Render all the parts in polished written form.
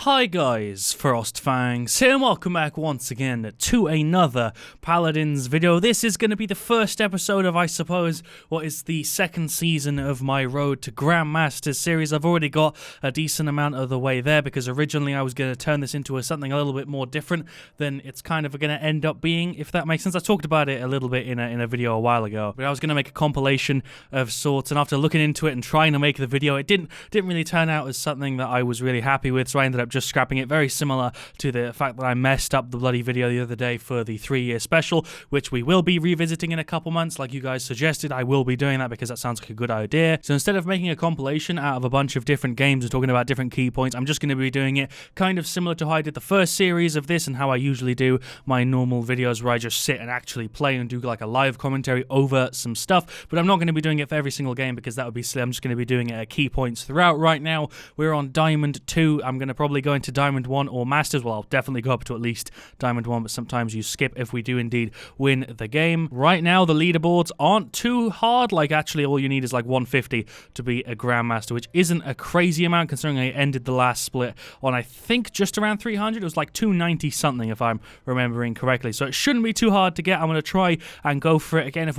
Hi guys, FrostFangs here and welcome back once again to another Paladins video. This is going to be the first episode of, I suppose, what is the second season of my Road to Grandmasters series. I've already got a decent amount of the way there because originally I was going to turn this into something a little bit more different than it's kind of going to end up being, if that makes sense. I talked about it a little bit in a video a while ago, but I was going to make a compilation of sorts, and after looking into it and trying to make the video, it didn't really turn out as something that I was really happy with, so I ended up just scrapping it. Very similar to the fact that I messed up the bloody video the other day for the 3-year special, which we will be revisiting in a couple months like you guys suggested. I will be doing that because that sounds like a good idea. So instead of making a compilation out of a bunch of different games and talking about different key points, I'm just going to be doing it kind of similar to how I did the first series of this and how I usually do my normal videos, where I just sit and actually play and do like a live commentary over some stuff. But I'm not going to be doing it for every single game because that would be silly. I'm just going to be doing it at key points throughout. Right now we're on Diamond 2. I'm going to probably go into Diamond 1 or Masters. Well, I'll definitely go up to at least Diamond 1, but sometimes you skip if we do indeed win the game. Right now, the leaderboards aren't too hard. Like, actually, all you need is like 150 to be a Grandmaster, which isn't a crazy amount considering I ended the last split on, I think, just around 300. It was like 290 something, if I'm remembering correctly. So it shouldn't be too hard to get. I'm going to try and go for it. Again, if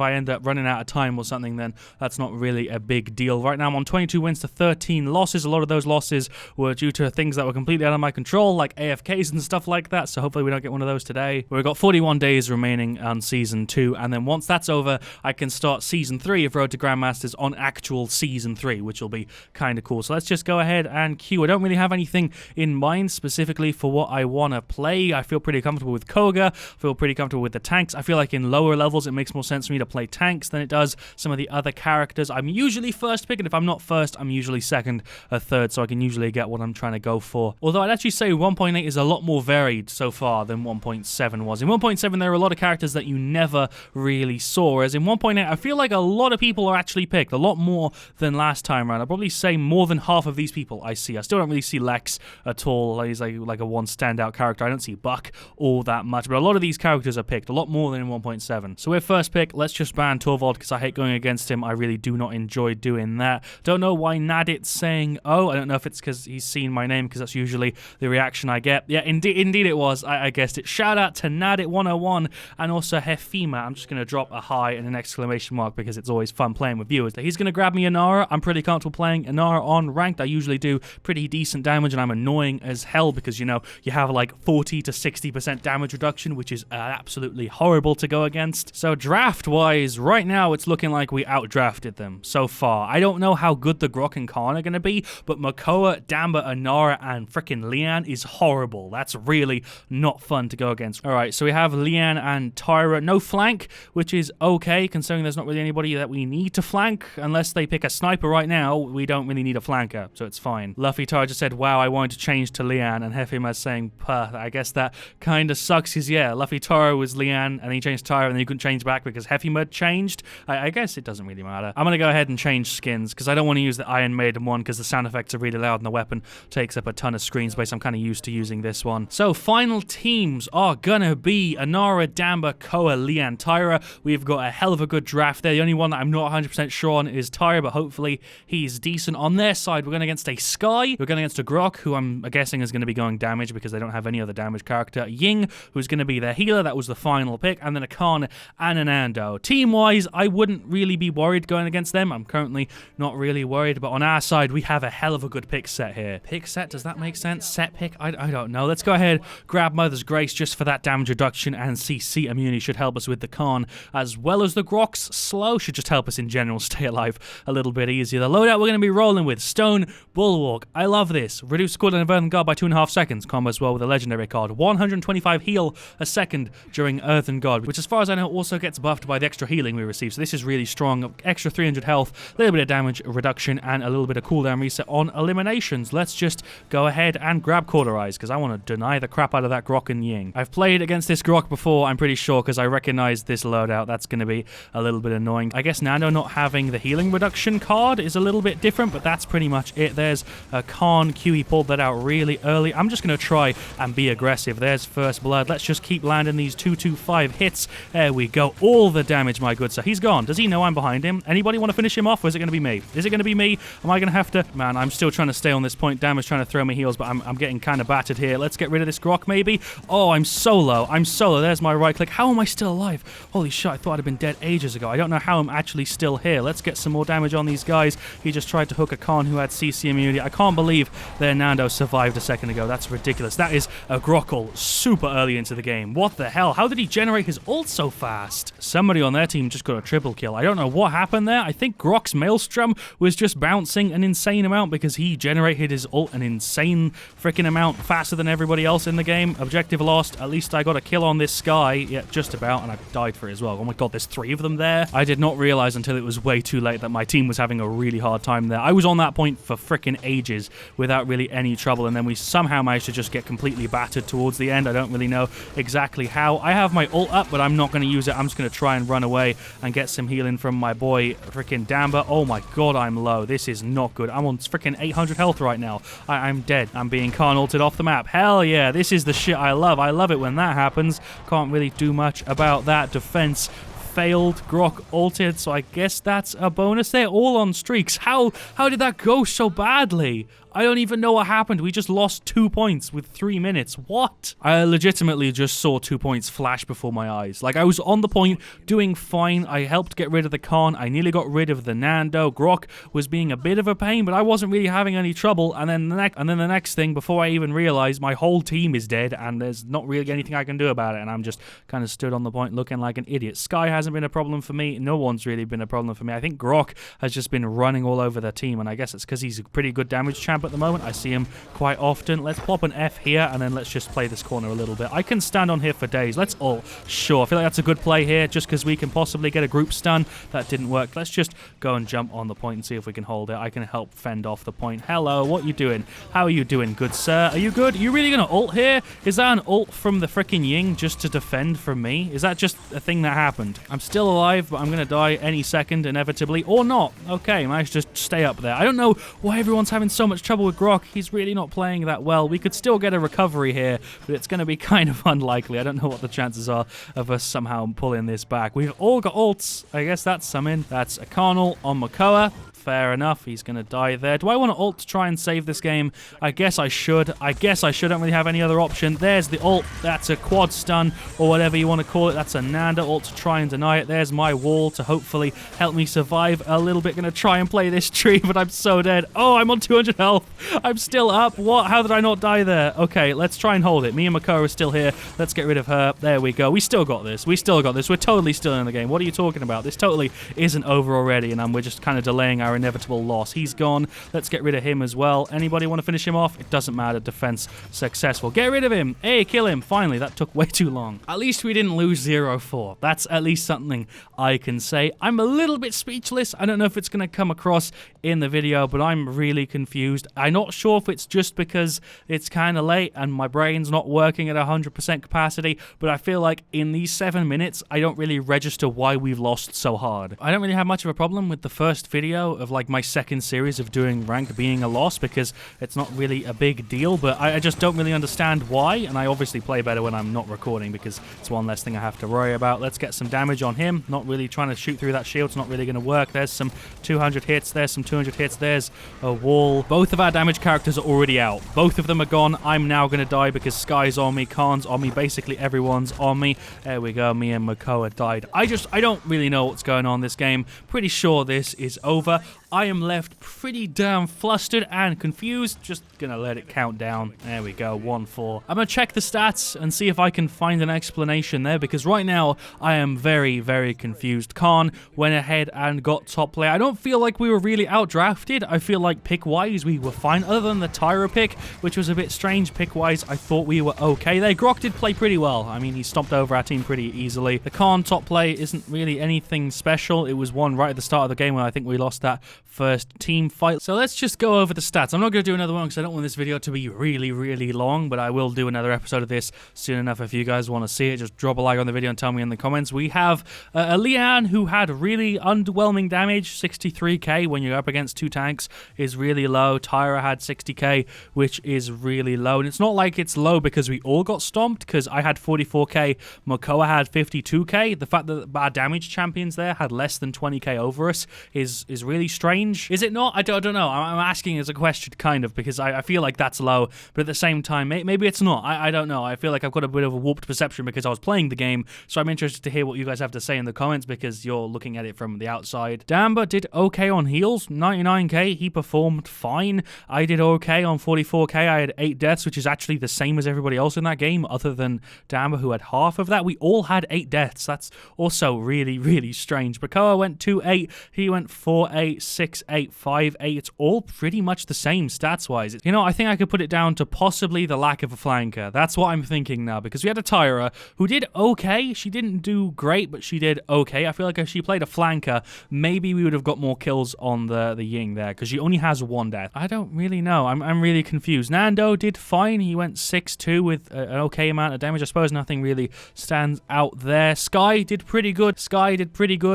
I end up running out of time or something, then that's not really a big deal. Right now, I'm on 22 wins to 13 losses. A lot of those losses were due to things that were completely out of my control, like AFKs and stuff like that, so hopefully we don't get one of those today. We've got 41 days remaining on Season 2, and then once that's over, I can start Season 3 of Road to Grandmasters on actual Season 3, which will be kind of cool. So let's just go ahead and queue. I don't really have anything in mind specifically for what I want to play. I feel pretty comfortable with Koga, I feel pretty comfortable with the tanks. I feel like in lower levels it makes more sense for me to play tanks than it does some of the other characters. I'm usually first pick, and if I'm not first, I'm usually second or third, so I can usually get what I'm trying to go for. Although I'd actually say 1.8 is a lot more varied so far than 1.7 was. In 1.7, there are a lot of characters that you never really saw, whereas in 1.8, I feel like a lot of people are actually picked, a lot more than last time around. I'd probably say more than half of these people I see. I still don't really see Lex at all. He's like a one standout character. I don't see Buck all that much, but a lot of these characters are picked, a lot more than in 1.7. So we're first pick. Let's just ban Torvald because I hate going against him. I really do not enjoy doing that. Don't know why Nadit's saying, oh, I don't know if it's because he's seen my name, because that's usually the reaction I get. Yeah, indeed it was. I guessed it. Shout out to Nadit101 and also Hefima. I'm just going to drop a hi and an exclamation mark because it's always fun playing with viewers. He's going to grab me Inara. I'm pretty comfortable playing Inara on ranked. I usually do pretty decent damage, and I'm annoying as hell because, you know, you have like 40 to 60% damage reduction, which is absolutely horrible to go against. So draft-wise, right now it's looking like we outdrafted them so far. I don't know how good the Grok and Khan are going to be, but Makoa, Damba, Inara, and frickin' Lian is horrible. That's really not fun to go against. Alright, so we have Lian and Tyra. No flank, which is okay, considering there's not really anybody that we need to flank. Unless they pick a sniper right now, we don't really need a flanker, so it's fine. Luffy Tyra just said, wow, I wanted to change to Lian, and Hefima's saying, puh, I guess that kind of sucks, because yeah, Luffy Tyra was Lian, and he changed Tyra, and then you couldn't change back because Hefima changed. I guess it doesn't really matter. I'm gonna go ahead and change skins, because I don't want to use the Iron Maiden one, because the sound effects are really loud, and the weapon takes up a ton of screen space. I'm kind of used to using this one. So final teams are gonna be Inara, Damba, Koa, Lian, Tyra. We've got a hell of a good draft there. The only one that I'm not 100% sure on is Tyra, but hopefully he's decent. On their side, we're going against a Sky, we're going against a Grok, who I'm guessing is going to be going damage because they don't have any other damage character, Ying, who's going to be their healer. That was the final pick, and then a Khan and an Ando. Team-wise, I wouldn't really be worried going against them. I'm currently not really worried, but on our side, we have a hell of a good pick set here. Pick set, does that make sense? Set pick? I don't know. Let's go ahead, grab Mother's Grace just for that damage reduction, and CC immunity should help us with the Khan, as well as the Groks. Slow should just help us in general stay alive a little bit easier. The loadout we're going to be rolling with, Stone Bulwark. I love this. Reduce cooldown of Earthen God by 2.5 seconds. Combo as well with a legendary card. 125 heal a second during Earthen God, which as far as I know also gets buffed by the extra healing we receive. So this is really strong. Extra 300 health, a little bit of damage reduction, and a little bit of cooldown reset on eliminations. Let's just go ahead and grab Cauterize, because I want to deny the crap out of that Grok and Ying. I've played against this Grok before, I'm pretty sure, because I recognize this loadout. That's going to be a little bit annoying. I guess Nando not having the healing reduction card is a little bit different, but that's pretty much it. There's a Khan Q. He pulled that out really early. I'm just going to try and be aggressive. There's first blood. Let's just keep landing these 2-2-5 hits. There we go. All the damage, my good sir. He's gone. Does he know I'm behind him? Anybody want to finish him off, or is it going to be me? Is it going to be me? Am I going to have to... Man, I'm still trying to stay on this point. Damage trying trying to throw me heals, but I'm getting kind of battered here. Let's get rid of this grok, maybe. Oh, I'm so low. I'm so low. There's my right click. How am I still alive? Holy shit, I thought I'd have been dead ages ago. I don't know how I'm actually still here. Let's get some more damage on these guys. He just tried to hook a Khan who had CC immunity. I can't believe their Nando survived a second ago. That's ridiculous. That is a Grockle super early into the game. What the hell? How did he generate his ult so fast? Somebody on their team just got a triple kill. I don't know what happened there. I think Grok's Maelstrom was just bouncing an insane amount because he generated his ult an insane freaking amount faster than everybody else in the game. Objective lost. At least I got a kill on this Sky. Yeah, just about, and I died for it as well. Oh my god, there's 3 of them there. I did not realize until it was way too late that my team was having a really hard time there. I was on that point for freaking ages without really any trouble, and then we somehow managed to just get completely battered towards the end. I don't really know exactly how. I have my ult up, but I'm not going to use it. I'm just going to try and run away and get some healing from my boy freaking Damba. Oh my god, I'm low. This is not good. I'm on freaking 800 health right now. I'm dead. I'm being Khan ulted off the map. Hell yeah, this is the shit I love. I love it when that happens. Can't really do much about that. Defense failed. Grok ulted, so I guess that's a bonus. They're all on streaks. How did that go so badly? I don't even know what happened. We just lost 2 points with 3 minutes. What? I legitimately just saw 2 points flash before my eyes. Like, I was on the point, doing fine. I helped get rid of the Khan. I nearly got rid of the Nando. Grok was being a bit of a pain, but I wasn't really having any trouble. And then the next thing, before I even realized, my whole team is dead, and there's not really anything I can do about it. And I'm just kind of stood on the point looking like an idiot. Sky hasn't been a problem for me. No one's really been a problem for me. I think Grok has just been running all over the team, and I guess it's because he's a pretty good damage champ at the moment. I see him quite often. Let's pop an F here, and then let's just play this corner a little bit. I can stand on here for days. Let's all... Sure, I feel like that's a good play here, just because we can possibly get a group stun. That didn't work. Let's just go and jump on the point and see if we can hold it. I can help fend off the point. Hello, what you doing? How are you doing, good sir? Are you good? Are you really going to ult here? Is that an ult from the freaking Ying just to defend from me? Is that just a thing that happened? I'm still alive, but I'm going to die any second, inevitably. Or not. Okay, managed to stay up there. I don't know why everyone's having so much trouble with Grok. He's really not playing that well. We could still get a recovery here, but it's going to be kind of unlikely. I don't know what the chances are of us somehow pulling this back. We've all got ults. I guess that's something. That's a Carnal on Makoa. Fair enough. He's going to die there. Do I want to ult to try and save this game? I guess I should. I don't really have any other option. There's the ult. That's a quad stun or whatever you want to call it. That's a Nanda ult to try and deny it. There's my wall to hopefully help me survive a little bit. Going to try and play this tree, but I'm so dead. Oh, I'm on 200 health. I'm still up. What? How did I not die there? Okay, let's try and hold it. Me and Makoa are still here. Let's get rid of her. There we go. We still got this. We still got this. We're totally still in the game. What are you talking about? This totally isn't over already, and we're just kind of delaying our inevitable loss. He's gone. Let's get rid of him as well. Anybody want to finish him off? It doesn't matter. Defense successful. Get rid of him. Hey, kill him. Finally, that took way too long. At least we didn't lose 0-4. That's at least something I can say. I'm a little bit speechless. I don't know if it's going to come across in the video, but I'm really confused. I'm not sure if it's just because it's kind of late and my brain's not working at 100% capacity, but I feel like in these 7 minutes, I don't really register why we've lost so hard. I don't really have much of a problem with the first video of like my second series of doing rank being a loss because it's not really a big deal, but I just don't really understand why, and I obviously play better when I'm not recording because it's one less thing I have to worry about. Let's get some damage on him. Not really trying to shoot through that shield. It's not really going to work. There's some 200 hits. There's some 200 hits. There's a wall. Both of our damage characters are already out. Both of them are gone. I'm now going to die because Sky's on me, Khan's on me, basically everyone's on me. There we go. Me and Makoa died. I don't really know what's going on this game. Pretty sure this is over. I am left pretty damn flustered and confused. Just gonna let it count down. There we go, 1-4. I'm gonna check the stats and see if I can find an explanation there, because right now I am very, very confused. Khan went ahead and got top player. I don't feel like we were really outdrafted. I feel like pick-wise we were fine, other than the Tyra pick, which was a bit strange. Pick-wise, I thought we were okay there. Grok did play pretty well. I mean, he stomped over our team pretty easily. The Khan top play isn't really anything special. It was one right at the start of the game when I think we lost that first team fight. So let's just go over the stats. I'm not going to do another one because I don't want this video to be really, really long, but I will do another episode of this soon enough. If you guys want to see it, just drop a like on the video and tell me in the comments. We have a Lian who had really underwhelming damage. 63k when you're up against 2 tanks is really low. Tyra had 60k, which is really low. And it's not like it's low because we all got stomped, because I had 44k, Makoa had 52k. The fact that our damage champions there had less than 20k over us is really strange. strange. Is it not? I don't know. I'm asking as a question, kind of, because I feel like that's low, but at the same time, maybe it's not. I don't know. I feel like I've got a bit of a warped perception because I was playing the game, so I'm interested to hear what you guys have to say in the comments because you're looking at it from the outside. Damba did okay on heals, 99k. He performed fine. I did okay on 44k. I had 8 deaths, which is actually the same as everybody else in that game, other than Damba, who had half of that. We all had 8 deaths. That's also really, really strange. Bakoa went 2-8. He went 4-8, 6-8, 5-8. It's all pretty much the same stats-wise. You know, I think I could put it down to possibly the lack of a flanker. That's what I'm thinking now, because we had a Tyra who did okay. She didn't do great, but she did okay. I feel like if she played a flanker, maybe we would have got more kills on the Ying there, because she only has 1 death. I don't really know. I'm really confused. Nando did fine. He went 6-2 with an okay amount of damage. I suppose nothing really stands out there. Skye did pretty good.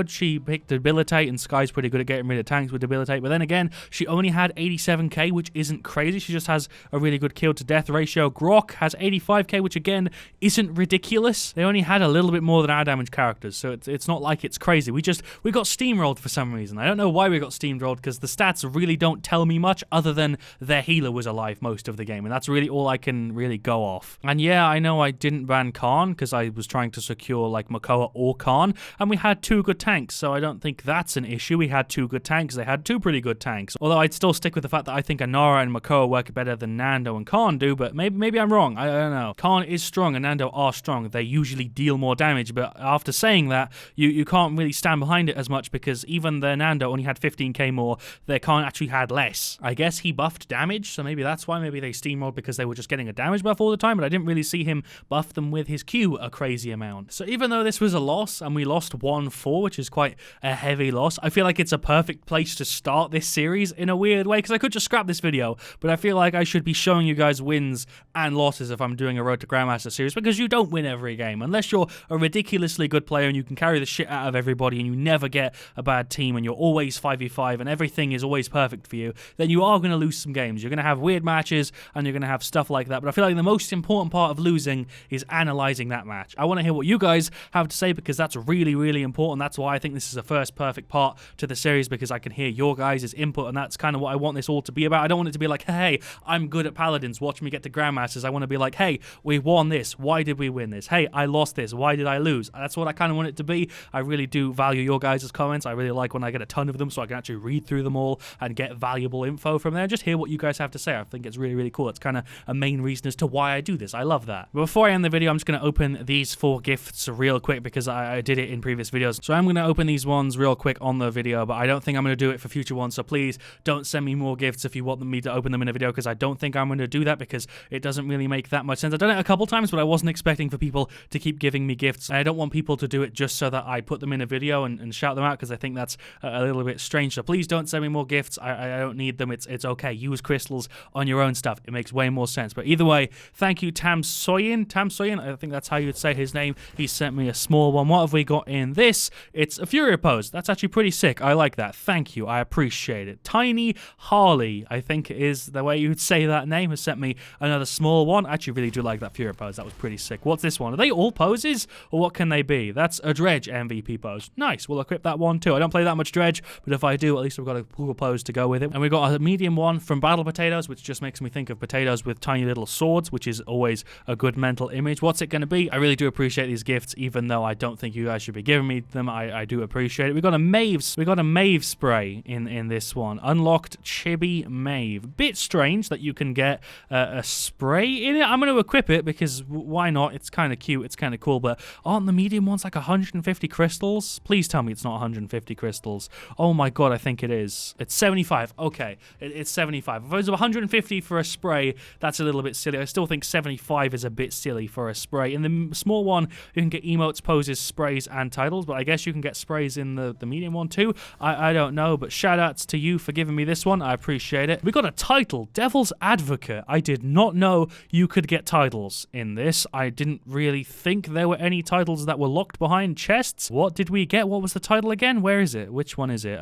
She picked Debilitate, and Skye's pretty good at getting rid of tanks with Debilitate, but then again, she only had 87k, which isn't crazy. She just has a really good kill to death ratio. Grok has 85k, which again isn't ridiculous. They only had a little bit more than our damage characters, so it's not like it's crazy. We got steamrolled for some reason. I don't know why we got steamrolled, because the stats really don't tell me much other than their healer was alive most of the game, and that's really all I can really go off. And yeah, I know I didn't ban Khan because I was trying to secure like Makoa or Khan, and we had 2 good tanks, so I don't think that's an issue. We had 2 good tanks. They had 2 pretty good tanks. Although I'd still stick with the fact that I think Inara and Makoa work better than Nando and Khan do, but maybe I'm wrong. I don't know. Khan is strong and Nando are strong. They usually deal more damage, but after saying that, you can't really stand behind it as much, because even the Nando only had 15k more. Their Khan actually had less. I guess he buffed damage, so maybe that's why. Maybe they steamrolled because they were just getting a damage buff all the time, but I didn't really see him buff them with his Q a crazy amount. So even though this was a loss, and we lost 1-4, which is quite a heavy loss, I feel like it's a perfect place to start this series in a weird way, because I could just scrap this video, but I feel like I should be showing you guys wins and losses if I'm doing a Road to Grandmaster series, because you don't win every game. Unless you're a ridiculously good player and you can carry the shit out of everybody and you never get a bad team and you're always 5v5 and everything is always perfect for you, then you are going to lose some games. You're going to have weird matches and you're going to have stuff like that, but I feel like the most important part of losing is analysing that match. I want to hear what you guys have to say, because that's really, really important. That's why I think this is the first perfect part to the series, because I can hear your guys' input, and that's kind of what I want this all to be about. I don't want it to be like, hey, I'm good at Paladins, watch me get to Grandmasters. I want to be like, hey, we won this, why did we win this? Hey, I lost this, why did I lose? That's what I kind of want it to be. I really do value your guys' comments. I really like when I get a ton of them, so I can actually read through them all and get valuable info from there. Just hear what you guys have to say. I think it's really, really cool. It's kind of a main reason as to why I do this. I love that. But before I end the video, I'm just going to open these 4 gifts real quick, because I did it in previous videos. So I'm going to open these ones real quick on the video, but I don't think I'm going to do it for future ones, so please don't send me more gifts if you want me to open them in a video, because I don't think I'm going to do that, because it doesn't really make that much sense. I've done it a couple times, but I wasn't expecting for people to keep giving me gifts. I don't want people to do it just so that I put them in a video and shout them out, because I think that's a little bit strange. So please don't send me more gifts. I don't need them. It's okay. Use crystals on your own stuff. It makes way more sense. But either way, thank you, Tamsoyin, I think that's how you'd say his name. He sent me a small one. What have we got in this? It's a Fury pose. That's actually pretty sick. I like that. Thank you. I appreciate it. Tiny Harley, I think is the way you'd say that name, has sent me another small one. I actually really do like that Fury pose. That was pretty sick. What's this one? Are they all poses, or what can they be? That's a Dredge MVP pose. Nice. We'll equip that one too. I don't play that much Dredge, but if I do, at least we've got a cool pose to go with it. And we've got a medium one from Battle Potatoes, which just makes me think of potatoes with tiny little swords, which is always a good mental image. What's it going to be? I really do appreciate these gifts, even though I don't think you guys should be giving me them. I do appreciate it. We got a Mave spray in this one. Unlocked Chibi Mave. Bit strange that you can get a spray in it. I'm going to equip it because why not? It's kind of cute. It's kind of cool. But aren't the medium ones like 150 crystals? Please tell me it's not 150 crystals. Oh my god, I think it is. It's 75. Okay, it's 75. If it was 150 for a spray, that's a little bit silly. I still think 75 is a bit silly for a spray. In the small one, you can get emotes, poses, sprays, and titles, but I guess you can get sprays in the medium one too. I don't know, but shout outs to you for giving me this one. I appreciate it. We got a title, Devil's Advocate. I did not know you could get titles in this. I didn't really think there were any titles that were locked behind chests. What did we get? What was the title again? Where is it? Which one is it?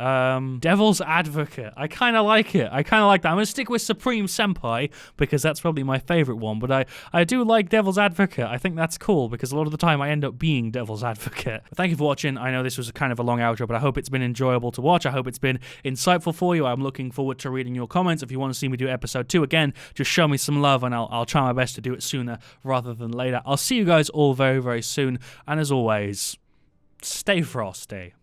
Devil's Advocate. I kind of like it. I kind of like that. I'm going to stick with Supreme Senpai because that's probably my favorite one, but I do like Devil's Advocate. I think that's cool because a lot of the time I end up being Devil's Advocate. But thank you for watching. I know this was kind of a long outro, but I hope it's been enjoyable to watch. I hope it's it's been insightful for you. I'm looking forward to reading your comments. If you want to see me do episode 2 again, just show me some love and I'll try my best to do it sooner rather than later. I'll see you guys all very, very soon. And as always, stay frosty.